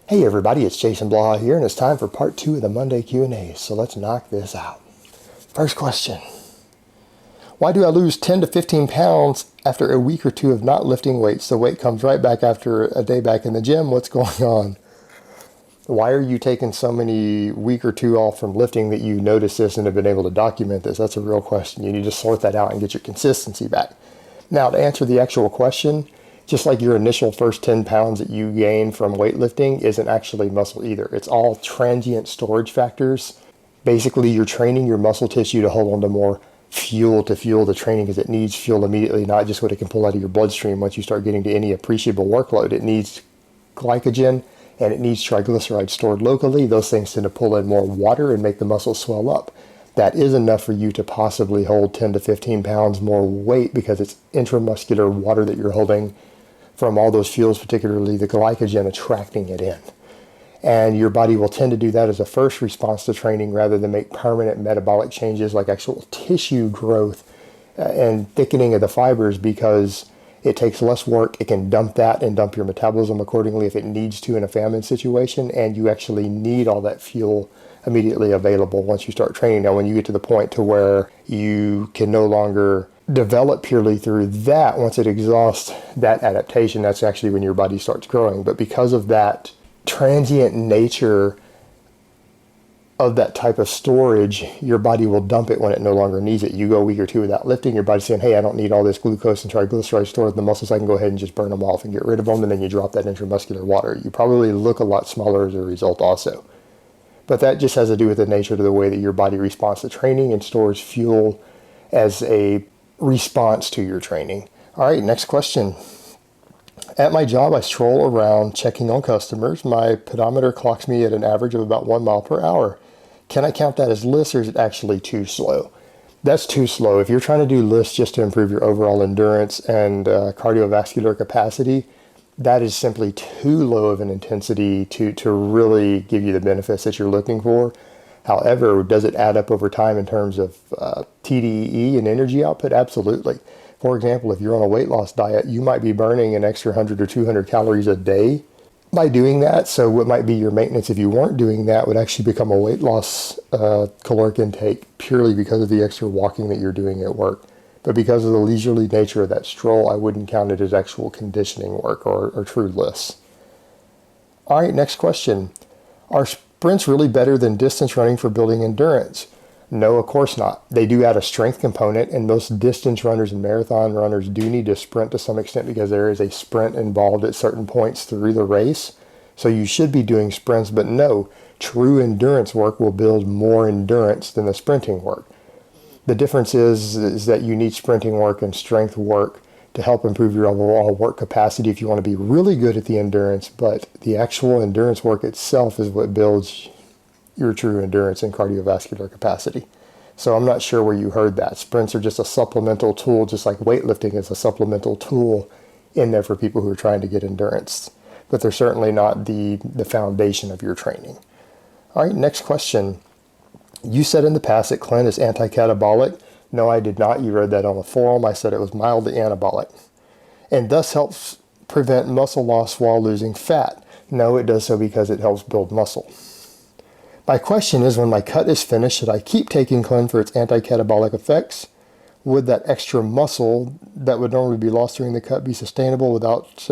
Hey everybody, it's Jason Blaha here, and it's time for part 2 of the Monday Q&A, so let's knock this out. First question. Why do I lose 10 to 15 pounds after a week or two of not lifting weights? The weight comes right back after a day back in the gym. What's going on? Why are you taking so many week or two off from lifting that you notice this and have been able to document this? That's a real question. You need to sort that out and get your consistency back. Now, to answer the actual question, just like your initial first 10 pounds that you gain from weightlifting isn't actually muscle either. It's all transient storage factors. Basically, you're training your muscle tissue to hold on to more fuel to fuel the training because it needs fuel immediately, not just what it can pull out of your bloodstream once you start getting to any appreciable workload. It needs glycogen and it needs triglycerides stored locally. Those things tend to pull in more water and make the muscles swell up. That is enough for you to possibly hold 10 to 15 pounds more weight because it's intramuscular water that you're holding from all those fuels, particularly the glycogen, attracting it in. And your body will tend to do that as a first response to training rather than make permanent metabolic changes like actual tissue growth and thickening of the fibers, because it takes less work. It can dump that and dump your metabolism accordingly if it needs to in a famine situation, and you actually need all that fuel immediately available once you start training. Now, when you get to the point to where you can no longer develop purely through that, once it exhausts that adaptation, that's actually when your body starts growing. But because of that transient nature of that type of storage, your body will dump it when it no longer needs it. You go a week or two without lifting, your body's saying, hey, I don't need all this glucose and triglycerides stored in the muscles, I can go ahead and just burn them off and get rid of them, and then you drop that intramuscular water. You probably look a lot smaller as a result also. But that just has to do with the nature of the way that your body responds to training and stores fuel as a response to your training. All right, next question. At my job, I stroll around checking on customers. My pedometer clocks me at an average of about 1 mile per hour. Can I count that as LISS, or is it actually too slow? That's too slow. If you're trying to do LISS just to improve your overall endurance and cardiovascular capacity, that is simply too low of an intensity to really give you the benefits that you're looking for. However, does it add up over time in terms of TDEE and energy output? Absolutely. For example, if you're on a weight loss diet, you might be burning an extra 100 or 200 calories a day by doing that. So what might be your maintenance if you weren't doing that would actually become a weight loss caloric intake purely because of the extra walking that you're doing at work. But because of the leisurely nature of that stroll, I wouldn't count it as actual conditioning work or true LISS. All right, next question. Are sprints really better than distance running for building endurance? No, of course not. They do add a strength component, and most distance runners and marathon runners do need to sprint to some extent because there is a sprint involved at certain points through the race. So you should be doing sprints, but no, true endurance work will build more endurance than the sprinting work. The difference is that you need sprinting work and strength work to help improve your overall work capacity if you want to be really good at the endurance, but the actual endurance work itself is what builds your true endurance and cardiovascular capacity. So I'm not sure where you heard that. Sprints are just a supplemental tool, just like weightlifting is a supplemental tool in there for people who are trying to get endurance, but they're certainly not the foundation of your training. All right, next question. You said in the past that clen is anti-catabolic. No, I did not. You read that on the forum. I said it was mildly anabolic and thus helps prevent muscle loss while losing fat. No, it does so because it helps build muscle. My question is, when my cut is finished, should I keep taking clen for its anti-catabolic effects? Would that extra muscle that would normally be lost during the cut be sustainable without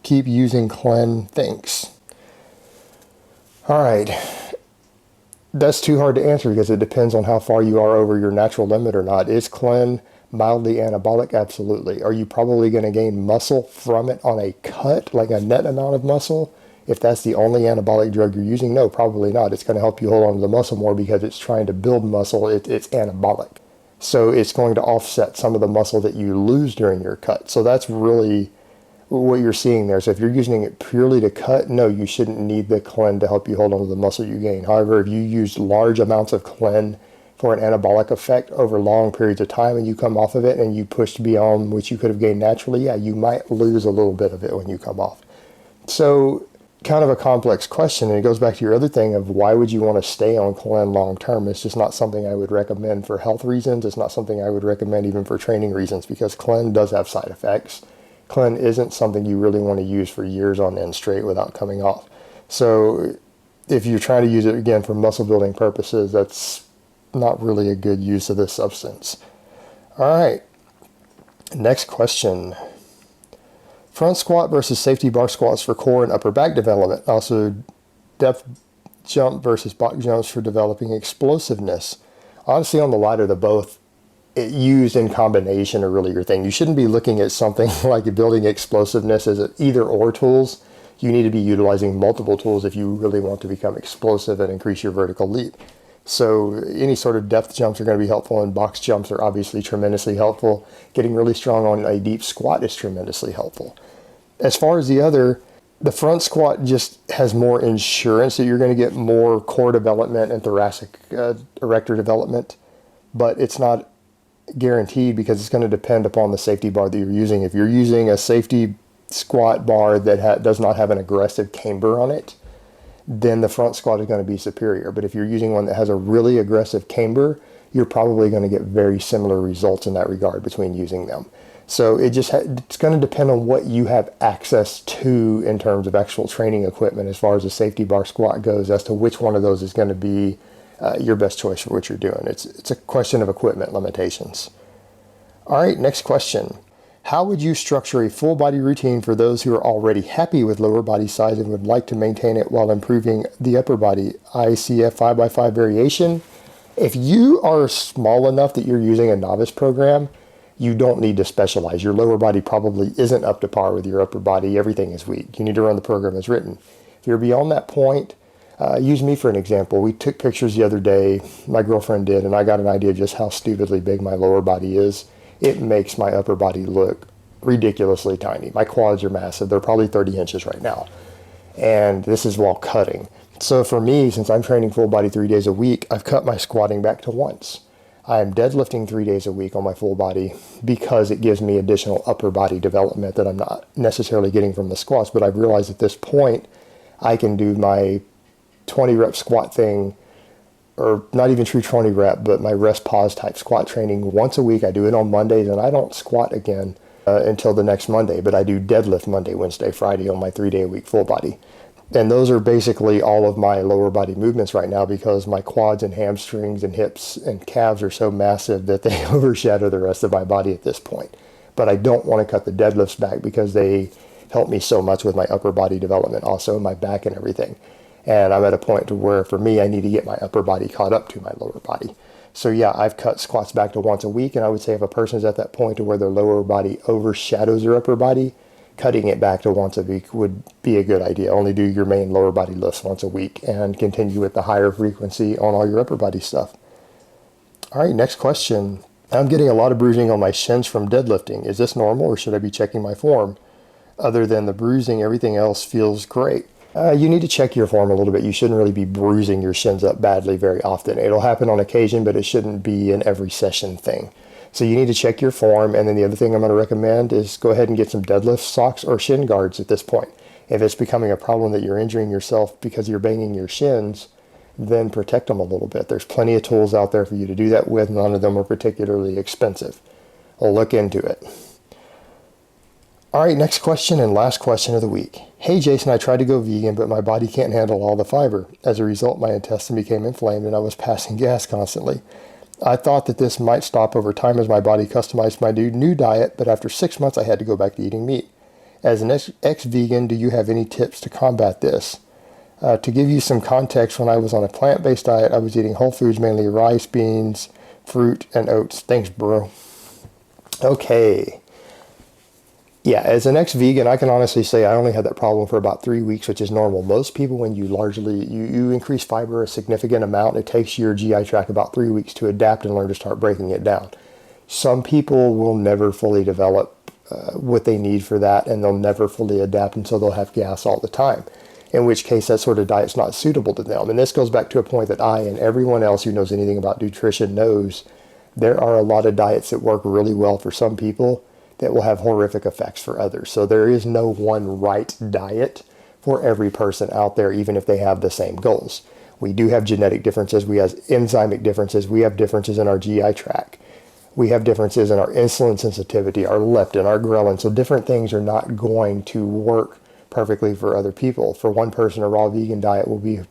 keep using clen? Thanks. All right. That's too hard to answer because it depends on how far you are over your natural limit or not. Is clen mildly anabolic? Absolutely. Are you probably going to gain muscle from it on a cut, like a net amount of muscle? If that's the only anabolic drug you're using, no, probably not. It's going to help you hold on to the muscle more because it's trying to build muscle. It's anabolic. So it's going to offset some of the muscle that you lose during your cut. So that's really what you're seeing there. So if you're using it purely to cut, no, you shouldn't need the clen to help you hold on to the muscle you gain. However, if you use large amounts of clen for an anabolic effect over long periods of time and you come off of it and you pushed beyond what you could have gained naturally, yeah, you might lose a little bit of it when you come off. So kind of a complex question, and it goes back to your other thing of why would you want to stay on clen long term? It's just not something I would recommend for health reasons. It's not something I would recommend even for training reasons because clen does have side effects. Clen isn't something you really want to use for years on end straight without coming off. So if you're trying to use it again for muscle building purposes, that's not really a good use of this substance. All right, next question. Front squat versus safety bar squats for core and upper back development. Also, depth jump versus box jumps for developing explosiveness. Honestly, on the lighter, the both used in combination are really your thing. You shouldn't be looking at something like building explosiveness as either or tools. You need to be utilizing multiple tools if you really want to become explosive and increase your vertical leap. So any sort of depth jumps are going to be helpful, and box jumps are obviously tremendously helpful. Getting really strong on a deep squat is tremendously helpful. As far as the front squat just has more insurance that you're going to get more core development and thoracic erector development, but it's not guaranteed because it's going to depend upon the safety bar that you're using. If you're using a safety squat bar that does not have an aggressive camber on it, then the front squat is going to be superior. But if you're using one that has a really aggressive camber, you're probably going to get very similar results in that regard between using them. So it's going to depend on what you have access to in terms of actual training equipment as far as the safety bar squat goes, as to which one of those is going to be your best choice for what you're doing. It's a question of equipment limitations. All right, next question. How would you structure a full body routine for those who are already happy with lower body size and would like to maintain it while improving the upper body? ICF 5x5 variation. If you are small enough that you're using a novice program, you don't need to specialize. Your lower body probably isn't up to par with your upper body. Everything is weak. You need to run the program as written. If you're beyond that point, use me for an example. We took pictures the other day, my girlfriend did, and I got an idea just how stupidly big my lower body is. It makes my upper body look ridiculously tiny. My quads are massive. They're probably 30 inches right now. And this is while cutting. So for me, since I'm training full body 3 days a week, I've cut my squatting back to once. I'm deadlifting 3 days a week on my full body because it gives me additional upper body development that I'm not necessarily getting from the squats. But I've realized at this point, I can do my 20 rep squat thing, or not even true 20 rep, but my rest pause type squat training once a week. I do it on Mondays, and I don't squat again until the next Monday, but I do deadlift Monday, Wednesday, Friday on my 3 day a week full body. And those are basically all of my lower body movements right now because my quads and hamstrings and hips and calves are so massive that they overshadow the rest of my body at this point. But I don't want to cut the deadlifts back because they help me so much with my upper body development, also my back and everything. And I'm at a point to where, for me, I need to get my upper body caught up to my lower body. So yeah, I've cut squats back to once a week, and I would say if a person is at that point to where their lower body overshadows their upper body, cutting it back to once a week would be a good idea. Only do your main lower body lifts once a week and continue with the higher frequency on all your upper body stuff. All right, next question. I'm getting a lot of bruising on my shins from deadlifting. Is this normal, or should I be checking my form? Other than the bruising, everything else feels great. You need to check your form a little bit. You shouldn't really be bruising your shins up badly very often. It'll happen on occasion, but it shouldn't be an every session thing. So you need to check your form. And then the other thing I'm going to recommend is go ahead and get some deadlift socks or shin guards at this point. If it's becoming a problem that you're injuring yourself because you're banging your shins, then protect them a little bit. There's plenty of tools out there for you to do that with. None of them are particularly expensive. I'll look into it. All right, next question and last question of the week. Hey, Jason, I tried to go vegan, but my body can't handle all the fiber. As a result, my intestine became inflamed and I was passing gas constantly. I thought that this might stop over time as my body customized my new diet, but after 6 months, I had to go back to eating meat. As an ex-vegan, do you have any tips to combat this? To give you some context, when I was on a plant-based diet, I was eating whole foods, mainly rice, beans, fruit, and oats. Thanks, bro. Okay. Yeah, as an ex-vegan, I can honestly say I only had that problem for about 3 weeks, which is normal. Most people, when you you increase fiber a significant amount, it takes your GI tract about 3 weeks to adapt and learn to start breaking it down. Some people will never fully develop what they need for that, and they'll never fully adapt until they'll have gas all the time, in which case that sort of diet's not suitable to them. And this goes back to a point that I and everyone else who knows anything about nutrition knows. There are a lot of diets that work really well for some people that will have horrific effects for others. So there is no one right diet for every person out there, even if they have the same goals. We do have genetic differences. We have enzymic differences. We have differences in our GI tract. We have differences in our insulin sensitivity, our leptin, our ghrelin. So different things are not going to work perfectly for other people. For one person, a raw vegan diet will be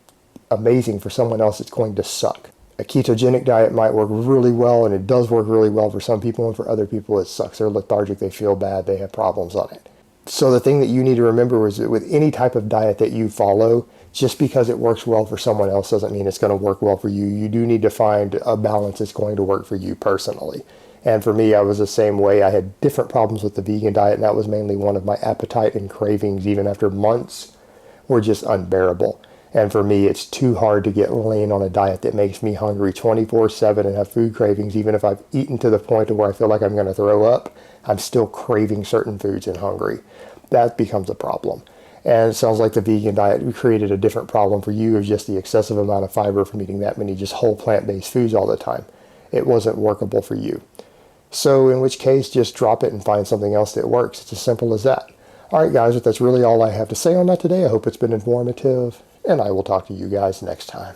amazing. For someone else, it's going to suck. A ketogenic diet might work really well, and it does work really well for some people, and for other people it sucks. They're lethargic, they feel bad, they have problems on it. So the thing that you need to remember is that with any type of diet that you follow, just because it works well for someone else doesn't mean it's going to work well for you. You do need to find a balance that's going to work for you personally. And for me, I was the same way. I had different problems with the vegan diet, and that was mainly one of my appetite and cravings, even after months, were just unbearable. And for me, it's too hard to get lean on a diet that makes me hungry 24/7 and have food cravings. Even if I've eaten to the point of where I feel like I'm going to throw up, I'm still craving certain foods and hungry. That becomes a problem. And it sounds like the vegan diet created a different problem for you of just the excessive amount of fiber from eating that many just whole plant-based foods all the time. It wasn't workable for you. So in which case, just drop it and find something else that works. It's as simple as that. All right, guys, that's really all I have to say on that today. I hope it's been informative, and I will talk to you guys next time.